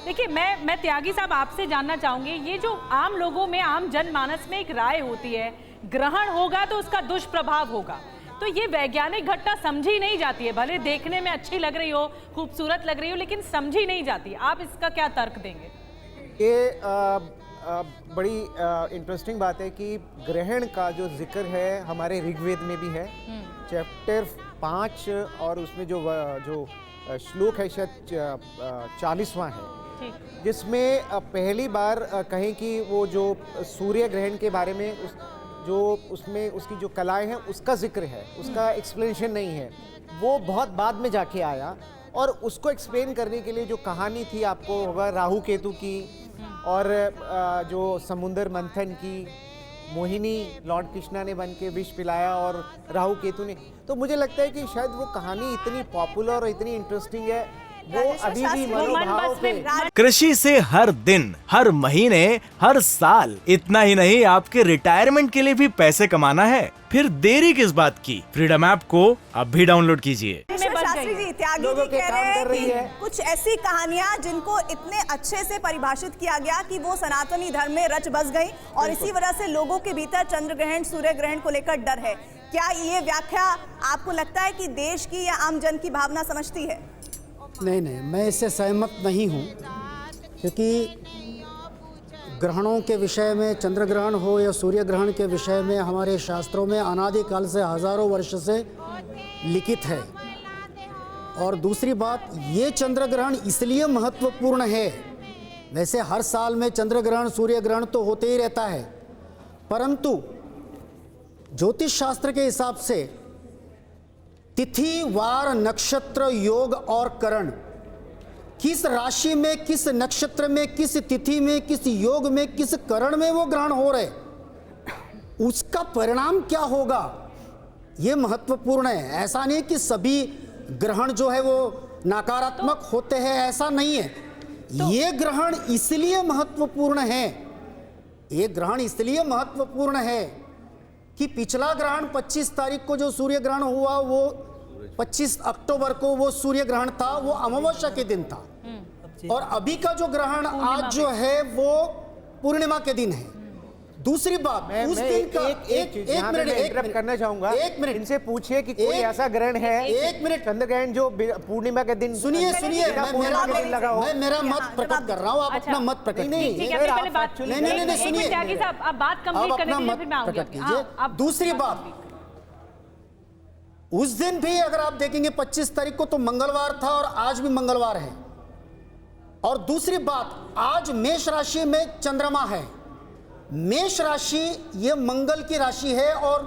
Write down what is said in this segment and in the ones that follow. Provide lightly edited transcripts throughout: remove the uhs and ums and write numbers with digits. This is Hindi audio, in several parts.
देखिए, मैं त्यागी साहब आपसे जानना चाहूंगी, ये जो आम लोगों में, आम जनमानस में एक राय होती है, ग्रहण होगा तो उसका दुष्प्रभाव होगा, तो ये वैज्ञानिक घटना समझी नहीं जाती है। भले देखने में अच्छी लग रही हो, खूबसूरत लग रही हो, लेकिन समझी नहीं जाती। आप इसका क्या तर्क देंगे? ये बड़ी इंटरेस्टिंग बात है कि ग्रहण का जो जिक्र है हमारे ऋग्वेद में भी है, चैप्टर 5, और उसमें जो श्लोक है शायद 40वां है, जिसमें पहली बार कहें कि वो जो सूर्य ग्रहण के बारे में उसमें उसकी जो कलाएं हैं उसका जिक्र है, उसका एक्सप्लेनेशन नहीं है, वो बहुत बाद में जाके आया। और उसको एक्सप्लेन करने के लिए जो कहानी थी, आपको होगा राहु केतु की, और जो समुद्र मंथन की, मोहिनी लॉर्ड कृष्णा ने बन के विष पिलाया और राहु केतु ने, तो मुझे लगता है कि शायद वो कहानी इतनी पॉपुलर और इतनी इंटरेस्टिंग है, वो अभी भी मनोभाव पे। कृषि से हर दिन, हर महीने, हर साल, इतना ही नहीं आपके रिटायरमेंट के लिए भी पैसे कमाना है, फिर देरी किस बात की? फ्रीडम ऐप को अब भी डाउनलोड कीजिए। शास्त्री जी, त्यागी जी कह रहे हैं कि कुछ ऐसी कहानियां जिनको इतने अच्छे से परिभाषित किया गया कि वो सनातनी धर्म में रच बस गई, और इसी वजह से लोगों के भीतर चंद्र ग्रहण, सूर्य ग्रहण को लेकर डर है। क्या ये व्याख्या आपको लगता है कि देश की या आम जन की भावना समझती है? नहीं, मैं इससे सहमत नहीं हूँ, क्योंकि ग्रहणों के विषय में, चंद्र ग्रहण हो या सूर्य ग्रहण के विषय में, हमारे शास्त्रों में अनादिकाल से, हजारों वर्ष से लिखित है। और दूसरी बात, ये चंद्र ग्रहण इसलिए महत्वपूर्ण है, वैसे हर साल में चंद्र ग्रहण, सूर्य ग्रहण तो होते ही रहता है, परंतु ज्योतिष शास्त्र के हिसाब से तिथि, वार, नक्षत्र, योग और करण, किस राशि में, किस नक्षत्र में, किस तिथि में, किस योग में, किस करण में वो ग्रहण हो रहे, उसका परिणाम क्या होगा, ये महत्वपूर्ण है। ऐसा नहीं कि सभी ग्रहण जो है वो नकारात्मक होते हैं, ऐसा नहीं है। ये ग्रहण इसलिए महत्वपूर्ण है, ये ग्रहण इसलिए महत्वपूर्ण है कि पिछला ग्रहण 25 तारीख को जो सूर्य ग्रहण हुआ, वो 25 अक्टूबर को वो सूर्य ग्रहण था, वो अमावस्या के दिन था, और अभी का जो ग्रहण आज जो है वो पूर्णिमा के दिन है। दूसरी बात, उस दिन का एक मिनट करना चाहूंगा, एक मिनट इनसे पूछिए कि कोई ऐसा ग्रहण है, एक मिनट, चंद्र ग्रहण जो पूर्णिमा के दिन, सुनिए, मैं मेरा मत प्रकट कर रहा हूँ, आप अपना मत प्रकट नहीं, सुनिए, त्यागी साहब आप बात कंप्लीट करने के लिए फिर मैं आऊंगी। प्रकट कीजिए। दूसरी बात, उस दिन भी अगर आप देखेंगे 25 तारीख को तो मंगलवार था, और आज भी मंगलवार है। और दूसरी बात, आज मेष राशि में चंद्रमा है। मेष राशि ये मंगल की राशि है, और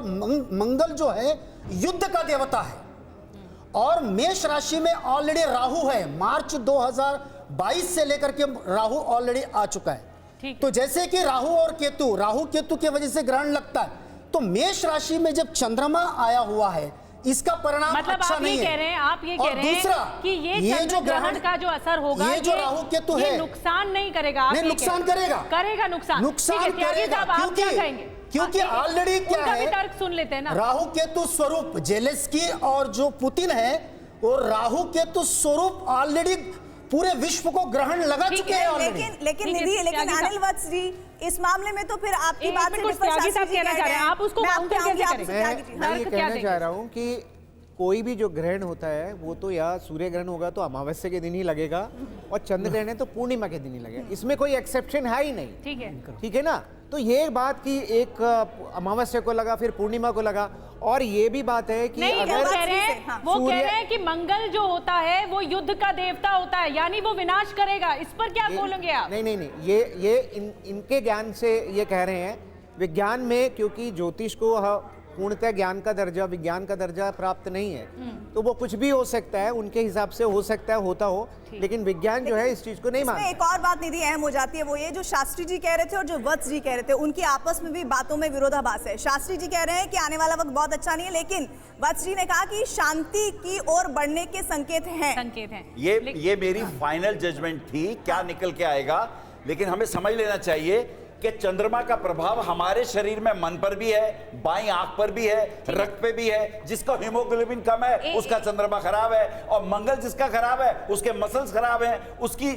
मंगल जो है युद्ध का देवता है, और मेष राशि में ऑलरेडी राहु है। मार्च 2022 से लेकर के राहु ऑलरेडी आ चुका है। तो जैसे कि राहु केतु की वजह से ग्रहण लगता है, तो मेष राशि में जब चंद्रमा आया हुआ है, इसका परिणाम मतलब अच्छा आप नहीं ये है। कह रहे हैं, आप ये कह रहे हैं कि ये जो ग्रहण का जो असर होगा, ये जो राहु केतु है, नुकसान नहीं करेगा। नहीं, नुकसान करेगा, नुकसान करेगा। आप क्या कहेंगे? क्योंकि ऑलरेडी क्या है, तर्क सुन लेते हैं ना। राहु केतु स्वरूप जेलेंस्की और जो पुतिन है, वो राहु केतु स्वरूप ऑलरेडी पूरे विश्व को ग्रहण लगा चुके हैं। लेकिन अनिल वत्स जी, इस मामले में तो फिर आपकी बात से त्यागी साहब कहना चाह रहे हैं, आप उसको काउंटर कैसे करें? मैं ये कहना चाह रहा हूँ कि कोई भी जो ग्रहण होता है वो तो या सूर्य ग्रहण होगा तो अमावस्या के दिन ही लगेगा, और चंद्र ग्रहण है तो पूर्णिमा के दिन ही लगेगा, इसमें कोई एक्सेप्शन है ही नहीं। ठीक है ना? तो ये बात कि एक अमावस्या को लगा, फिर पूर्णिमा को लगा, और ये भी बात है कि नहीं, अगर वो कह रहे हैं कि मंगल जो होता है वो युद्ध का देवता होता है, यानी वो विनाश करेगा। इस पर क्या बोलेंगे आप? नहीं, ये इनके ज्ञान से ये कह रहे हैं। विज्ञान में क्योंकि ज्योतिष को पूर्णतः ज्ञान का दर्जा, विज्ञान का दर्जा प्राप्त नहीं है, तो वो कुछ भी हो सकता है, उनके हिसाब से हो सकता है, होता हो, लेकिन विज्ञान जो है इस चीज को नहीं मानता। एक और बात निधि अहम हो जाती है, वो ये जो शास्त्री जी कह रहे थे और जो वत्स जी कह रहे थे, उनकी आपस में भी बातों में विरोधाभास है। शास्त्री जी कह रहे हैं कि आने वाला वक्त बहुत अच्छा नहीं है, लेकिन वत्स जी ने कहा कि शांति की ओर बढ़ने के संकेत हैं। ये मेरी फाइनल जजमेंट थी, क्या निकल के आएगा, लेकिन हमें समझ लेना चाहिए कि चंद्रमा का प्रभाव हमारे शरीर में मन पर भी है, बाईं आंख पर भी है, रक्त पे भी है। जिसका हीमोग्लोबिन कम है उसका चंद्रमा खराब है, और मंगल जिसका खराब है उसके मसल्स खराब हैं, उसकी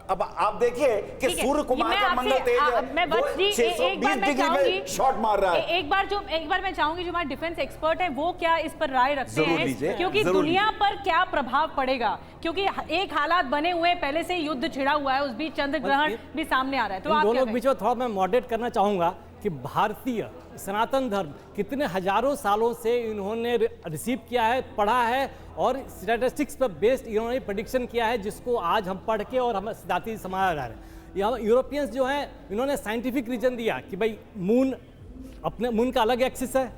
अब आप देखिए कि सूर्य कुमार का मंगल तेज है, मैं वत्स जी एक बार मैं चाहूंगी शॉट मार रहा है। एक बार मैं चाहूंगी जो हमारे डिफेंस एक्सपर्ट हैं वो क्या इस पर राय रखते लीजिए, हैं, क्योंकि दुनिया पर क्या प्रभाव पड़ेगा, क्योंकि एक हालात बने हुए पहले से युद्ध छिड़ा हुआ है, उस बीच चंद्र ग्रहण भी सामने आ रहा है। तो आप दोनों के बीच में थोड़ा मैं मॉडरेट करना चाहूंगा कि भारतीय सनातन धर्म कितने हजारों सालों से इन्होंने रिसीव किया है, पढ़ा है, और स्टैटिस्टिक्स पर बेस्ड इन्होंने प्रेडिक्शन किया है, जिसको आज हम पढ़ के और हम सिद्धांत समाज रहे हैं। यहाँ यूरोपियंस जो हैं इन्होंने साइंटिफिक रीजन दिया कि भाई मून मून का अलग एक्सिस है,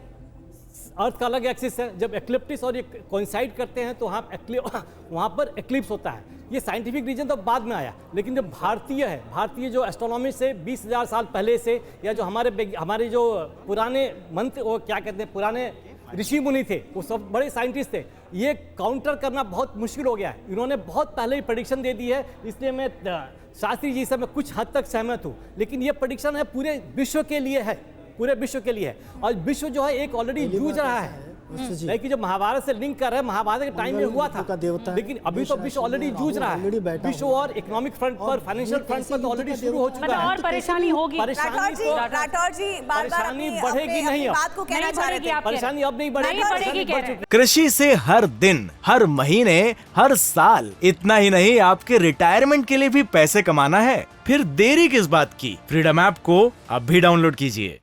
अर्थ का अलग एक्सिस है, जब एक्लिप्टिस और ये कोइंसाइड करते हैं तो वहाँ पर एक्लिप्स होता है। ये साइंटिफिक रीजन तो बाद में आया, लेकिन जो भारतीय जो एस्ट्रोनॉमी से 20,000 साल पहले से, या जो हमारे जो पुराने मंत्र वो क्या कहते हैं, पुराने ऋषि मुनि थे, वो सब बड़े साइंटिस्ट थे, ये काउंटर करना बहुत मुश्किल हो गया है। इन्होंने बहुत पहले ही प्रेडिक्शन दे दी है, इसलिए मैं शास्त्री जी से मैं कुछ हद तक सहमत हूँ, लेकिन ये प्रेडिक्शन है पूरे विश्व के लिए है, पूरे विश्व के लिए है। और विश्व जो है एक ऑलरेडी जूझ रहा है, कि जो महाभारत से लिंक कर रहे हैं, महाभारत के टाइम में हुआ था, लेकिन अभी तो विश्व ऑलरेडी जूझ रहा है। विश्व और इकोनॉमिक फ्रंट पर, फाइनेंशियल फ्रंट पर तो ऑलरेडी शुरू हो चुका है। और परेशानी होगी, राठौर जी परेशानी बढ़ेगी नहीं, बात को कहना चाह रहे थे, परेशानी अब नहीं बढ़ेगी। कृषि से हर दिन, हर महीने, हर साल, इतना ही नहीं आपके रिटायरमेंट के लिए भी पैसे कमाना है? फिर देरी किस बात की? फ्रीडम ऐप को अब भी डाउनलोड कीजिए।